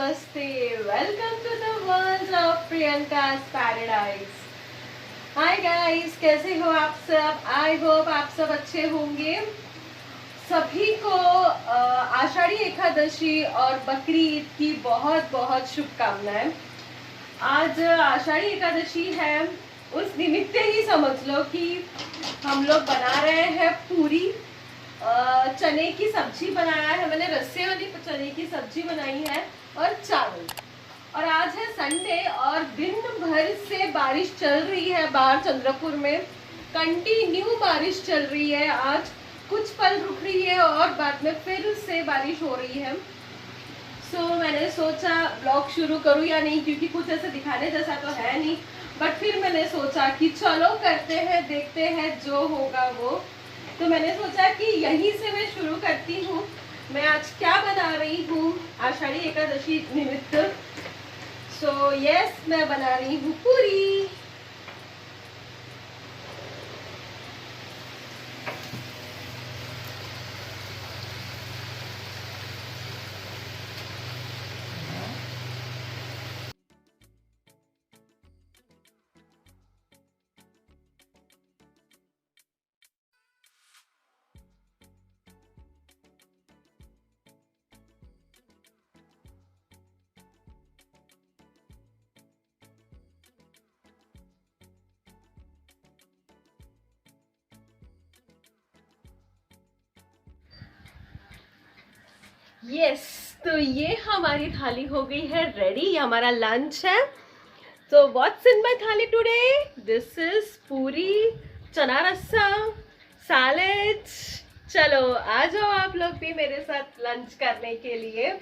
Namaste. Welcome to the world of Priyanka's Paradise. Hi guys, कैसे हो आप सब? आई होप आप सब अच्छे होंगे। सभी को आषाढ़ी एकादशी और बकरी ईद की बहुत बहुत शुभकामनाएं। आज आषाढ़ी एकादशी है, उस निमित्त ही समझ लो कि हम लोग बना रहे हैं पूरी। चने की सब्जी बनाया है मैंने, रस्से वाली चने की सब्जी बनाई है और चावल। और आज है संडे और दिन भर से बारिश चल रही है बाहर चंद्रपुर में, कंटिन्यू बारिश चल रही है। आज कुछ पल रुक रही है और बाद में फिर से बारिश हो रही है। मैंने सोचा ब्लॉग शुरू करूं या नहीं, क्योंकि कुछ ऐसे दिखाने जैसा तो है नहीं, बट फिर मैंने सोचा कि चलो करते हैं, देखते हैं जो होगा वो। तो मैंने सोचा कि यहीं से मैं शुरू करती हूँ। मैं आज क्या बना रही हूँ आषाढ़ी एकादशी निमित्त। यस, मैं बना रही हूँ पूरी। यस, तो ये हमारी थाली हो गई है रेडी, ये हमारा लंच है। तो व्हाट्स इन माय थाली टुडे? दिस इज पूरी, चना रस्सा, सैलेड। चलो आ जाओ आप लोग भी मेरे साथ लंच करने के लिए।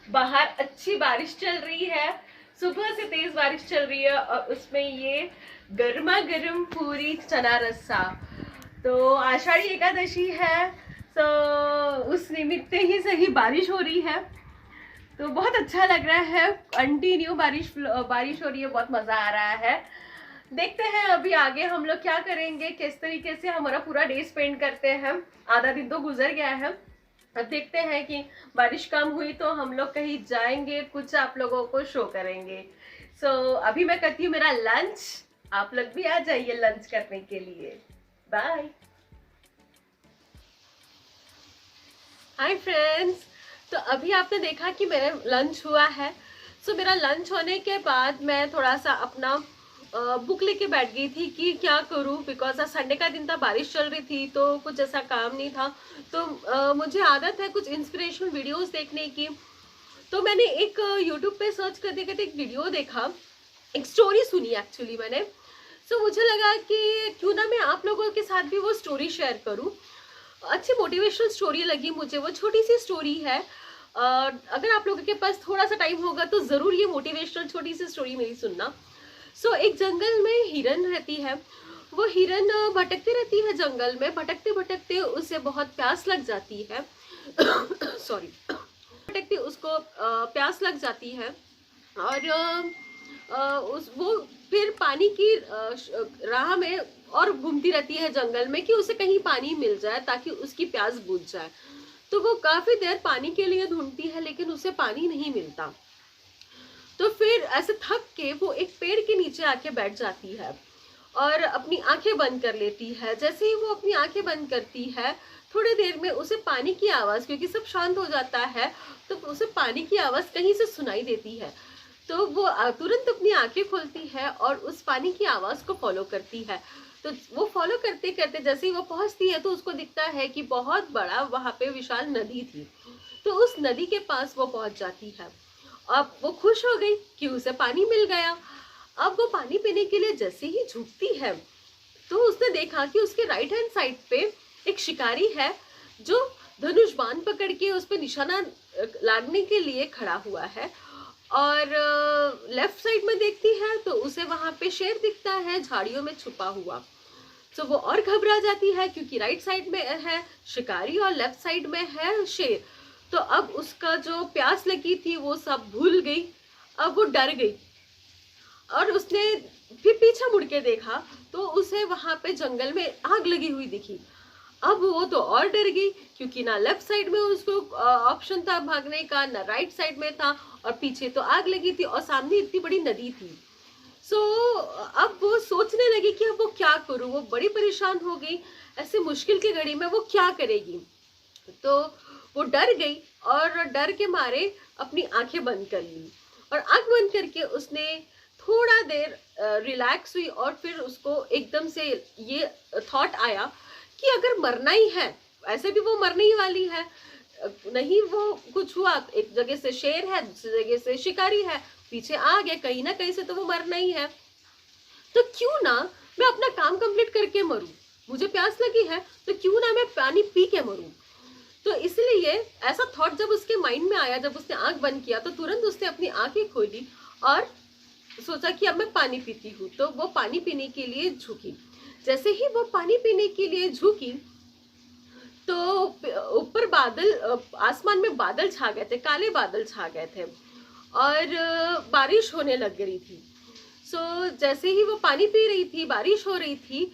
बाहर अच्छी बारिश चल रही है, सुबह से तेज बारिश चल रही है और उसमें ये गर्मा गर्म पूरी चना रस्सा। तो आषाढ़ी एकादशी है, तो उस निमित्त ही सही बारिश हो रही है, तो बहुत अच्छा लग रहा है। कंटिन्यू बारिश हो रही है, बहुत मजा आ रहा है। देखते हैं अभी आगे हम लोग क्या करेंगे, किस तरीके से हमारा पूरा डे स्पेंड करते हैं। आधा दिन तो गुजर गया है, अब देखते हैं कि बारिश कम हुई तो हम लोग कहीं जाएंगे, कुछ आप लोगों को शो करेंगे। अभी मैं करती हूँ मेरा लंच, आप लोग भी आ जाइए लंच करने के लिए। बाय। हाय फ्रेंड्स, तो अभी आपने देखा कि मेरा लंच हुआ है। मेरा लंच होने के बाद मैं थोड़ा सा अपना बुक लेके बैठ गई थी कि क्या करूं, बिकॉज आज संडे का दिन था, बारिश चल रही थी तो कुछ ऐसा काम नहीं था। तो मुझे आदत है कुछ इंस्पिरेशनल वीडियोस देखने की। तो मैंने एक यूट्यूब पे सर्च करते करते एक वीडियो देखा, एक स्टोरी सुनी एक्चुअली मैंने। मुझे लगा कि क्यों ना मैं आप लोगों के साथ भी वो स्टोरी शेयर करूं। अच्छी मोटिवेशनल स्टोरी लगी मुझे, वो छोटी सी स्टोरी है। अगर आप लोगों के पास थोड़ा सा टाइम होगा तो जरूर ये मोटिवेशनल छोटी सी स्टोरी मेरी सुनना। एक जंगल में हिरन रहती है। वो हिरन भटकती रहती है जंगल में, भटकते भटकते उसे बहुत प्यास लग जाती है। सॉरी, भटकते उसको प्यास लग जाती है और वो फिर पानी की राह में और घूमती रहती है जंगल में कि उसे कहीं पानी मिल जाए ताकि उसकी प्यास बुझ जाए। तो वो काफी देर पानी के लिए ढूंढती है लेकिन उसे पानी नहीं मिलता। तो फिर ऐसे थक के वो एक पेड़ के नीचे आके बैठ जाती है और अपनी आंखें बंद कर लेती है। जैसे ही वो अपनी आंखें बंद करती है, थोड़ी देर में उसे पानी की आवाज, क्योंकि सब शांत हो जाता है, तो उसे पानी की आवाज कहीं से सुनाई देती है। तो वो तुरंत अपनी आंखें खोलती है और उस पानी की आवाज को फॉलो करती है। तो वो फॉलो करते करते जैसे ही वो पहुंचती है तो उसको दिखता है कि बहुत बड़ा वहां पे विशाल नदी थी। तो उस नदी के पास वो पहुंच जाती है। अब वो खुश हो गई कि उसे पानी मिल गया। अब वो पानी पीने के लिए जैसे ही झुकती है तो उसने देखा कि उसके राइट हैंड साइड पे एक शिकारी है जो धनुष बाण पकड़ के उस पर निशाना लागने के लिए खड़ा हुआ है। और लेफ्ट साइड में देखती है तो उसे वहां पे शेर दिखता है झाड़ियों में छुपा हुआ। वो और घबरा जाती है क्योंकि राइट साइड में है शिकारी और लेफ्ट साइड में है शेर। तो अब उसका जो प्यास लगी थी वो सब भूल गई, अब वो डर गई और उसने फिर पीछे मुड़ के देखा तो उसे वहां पे जंगल में आग लगी हुई दिखी। अब वो तो और डर गई, क्योंकि ना लेफ्ट साइड में उसको ऑप्शन था भागने का, ना राइट साइड में था, और पीछे तो आग लगी थी और सामने इतनी बड़ी नदी थी। सो अब वो सोचने लगी कि अब वो क्या करूं, वो बड़ी परेशान हो गई। ऐसे मुश्किल की घड़ी में वो क्या करेगी। तो वो डर गई और डर के मारे अपनी आंखें बंद कर ली, और आंख बंद करके उसने थोड़ा देर रिलैक्स हुई, और फिर उसको एकदम से ये थॉट आया कि अगर मरना ही है, ऐसे भी वो मरने ही वाली है, नहीं वो कुछ हुआ, एक जगह से शेर है, दूसरी जगह से शिकारी है, पीछे आ गया, कहीं ना कहीं से तो वो मरना ही है। तो क्यों ना मैं अपना काम कंप्लीट करके मरूं, मुझे प्यास लगी है तो क्यों ना मैं पानी पी के मरूं। तो इसलिए ऐसा थॉट जब उसके माइंड में आया, जब उसने आंख बंद किया, तो तुरंत उसने अपनी आंखें खोली और सोचा कि अब मैं पानी पीती हूँ। तो वो पानी पीने के लिए झुकी। जैसे ही वो पानी पीने के लिए झुकी, तो ऊपर बादल, आसमान में बादल छा गए थे, काले बादल छा गए थे, और बारिश होने लग गई थी। सो जैसे ही वो पानी पी रही थी, बारिश हो रही थी,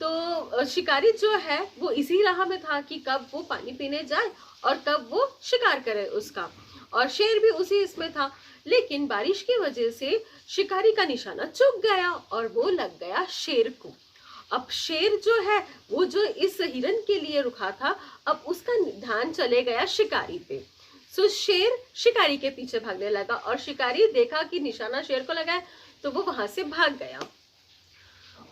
तो शिकारी जो है वो इसी राह में था कि कब वो पानी पीने जाए और कब वो शिकार करे उसका, और शेर भी उसी इसमें था। लेकिन बारिश की वजह से शिकारी का निशाना चूक गया और वो लग गया शेर को। अब शेर जो है वो जो इस हिरन के लिए रुका था, अब उसका ध्यान चले गया शिकारी पे। सो शेर शिकारी के पीछे भागने लगा, और शिकारी देखा कि निशाना शेर को लगा है, तो वो वहां से भाग गया,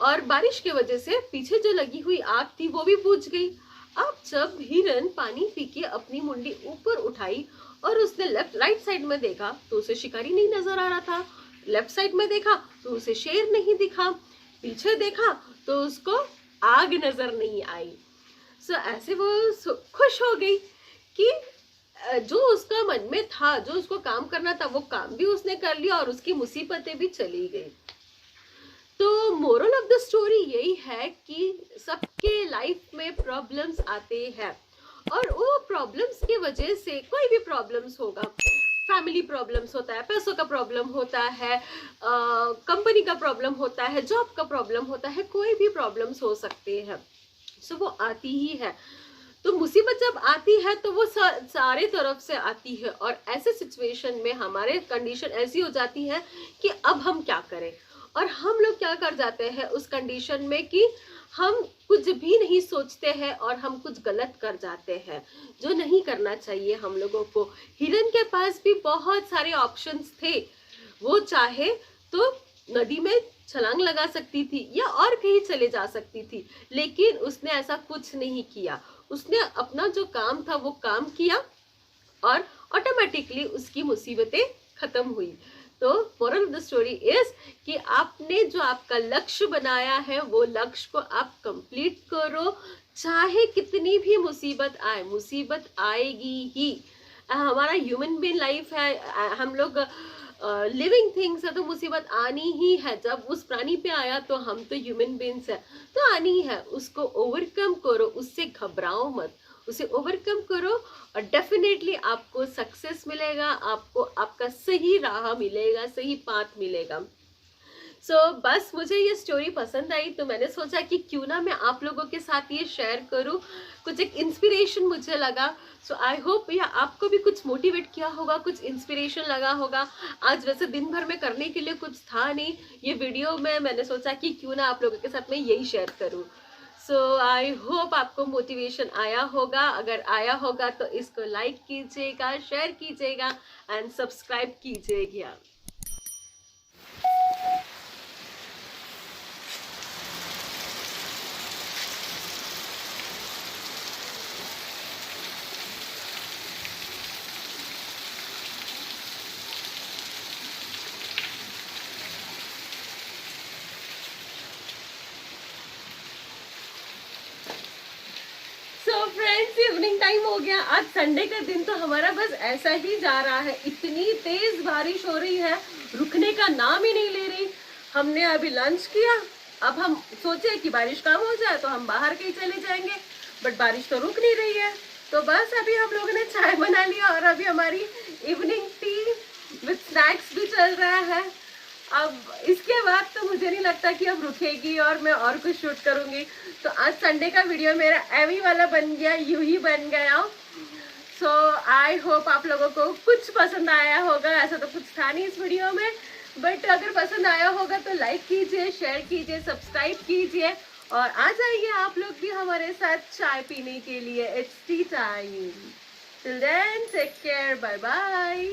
और बारिश की वजह से पीछे जो लगी हुई आग थी वो भी बुझ गई। अब जब हिरन पानी पी के अपनी मुंडी ऊपर उठाई और उसने लेफ्ट राइट साइड में देखा, तो उसे शिकारी नहीं नजर आ रहा था। लेफ्ट साइड में देखा तो उसे शेर नहीं दिखा, पीछे देखा तो उसको आग नजर नहीं आई। सो ऐसे वो खुश हो गई कि जो उसका मन में था, जो उसको काम करना था, वो काम भी उसने कर लिया और उसकी मुसीबतें भी चली गई। तो मोरल ऑफ द स्टोरी यही है कि सबके लाइफ में प्रॉब्लम्स आते हैं, और वो प्रॉब्लम्स की वजह से कोई भी प्रॉब्लम्स होगा, फैमिली प्रॉब्लम्स होता है, पैसों का प्रॉब्लम होता है, कंपनी का प्रॉब्लम होता है, जॉब का प्रॉब्लम होता है, कोई भी प्रॉब्लम्स हो सकते हैं। सो वो आती ही है। तो मुसीबत जब आती है तो वो सारे तरफ से आती है, और ऐसे सिचुएशन में हमारे कंडीशन ऐसी हो जाती है कि अब हम क्या करें। और हम लोग क्या कर जाते हैं उस कंडीशन में कि हम कुछ भी नहीं सोचते हैं और हम कुछ गलत कर जाते हैं, जो नहीं करना चाहिए हम लोगों को। हिरन के पास भी बहुत सारे ऑप्शंस थे, वो चाहे तो नदी में छलांग लगा सकती थी या और कहीं चले जा सकती थी, लेकिन उसने ऐसा कुछ नहीं किया। उसने अपना जो काम था वो काम किया, और ऑटोमेटिकली उसकी मुसीबतें खत्म हुई। तो moral of the story is कि आपने जो आपका लक्ष्य बनाया है वो लक्ष्य को आप कंप्लीट करो, चाहे कितनी भी मुसीबत आए, मुसीबत आएगी ही। हमारा ह्यूमन बीइंग लाइफ है, हम लोग लिविंग थिंग्स है, तो मुसीबत आनी ही है। जब उस प्राणी पे आया तो हम तो ह्यूमन बीइंग्स है, तो आनी है। उसको ओवरकम करो, उससे घबराओ मत, उसे ओवरकम करो, और डेफिनेटली आपको सक्सेस मिलेगा, आपको आपका सही राह मिलेगा, सही पाथ मिलेगा। बस मुझे ये स्टोरी पसंद आई, तो मैंने सोचा कि क्यों ना मैं आप लोगों के साथ ये शेयर करूं, कुछ एक इंस्पिरेशन मुझे लगा। आई होप या आपको भी कुछ मोटिवेट किया होगा, कुछ इंस्पिरेशन लगा होगा। आज वैसे दिन भर में करने के लिए कुछ था नहीं, ये वीडियो में मैंने सोचा कि क्यों ना आप लोगों के साथ मैं यही शेयर करूं। आई होप आपको मोटिवेशन आया होगा। अगर आया होगा तो इसको लाइक कीजिएगा, शेयर कीजिएगा एंड सब्सक्राइब कीजिएगा। फ्रेंड्स, इवनिंग टाइम हो गया। आज संडे का दिन तो हमारा बस ऐसा ही जा रहा है। इतनी तेज बारिश हो रही है, रुकने का नाम ही नहीं ले रही। हमने अभी लंच किया, अब हम सोचे कि बारिश कम हो जाए तो हम बाहर कहीं चले जाएंगे, बट बारिश तो रुक नहीं रही है। तो बस अभी हम लोगों ने चाय बना लिया और अभी हमारी इवनिंग टी विद स्नैक्स भी चल रहा है। अब इसके बाद तो मुझे नहीं लगता कि अब रुकेगी और मैं और कुछ शूट करूंगी। तो आज संडे का वीडियो मेरा एवी वाला बन गया, यूं ही बन गया। सो आई होप आप लोगों को कुछ पसंद आया होगा। ऐसा तो कुछ था नहीं इस वीडियो में, बट अगर पसंद आया होगा तो लाइक कीजिए, शेयर कीजिए, सब्सक्राइब कीजिए और आ जाइए आप लोग भी हमारे साथ चाय पीने के लिए। It's tea time. Till then take care, bye bye.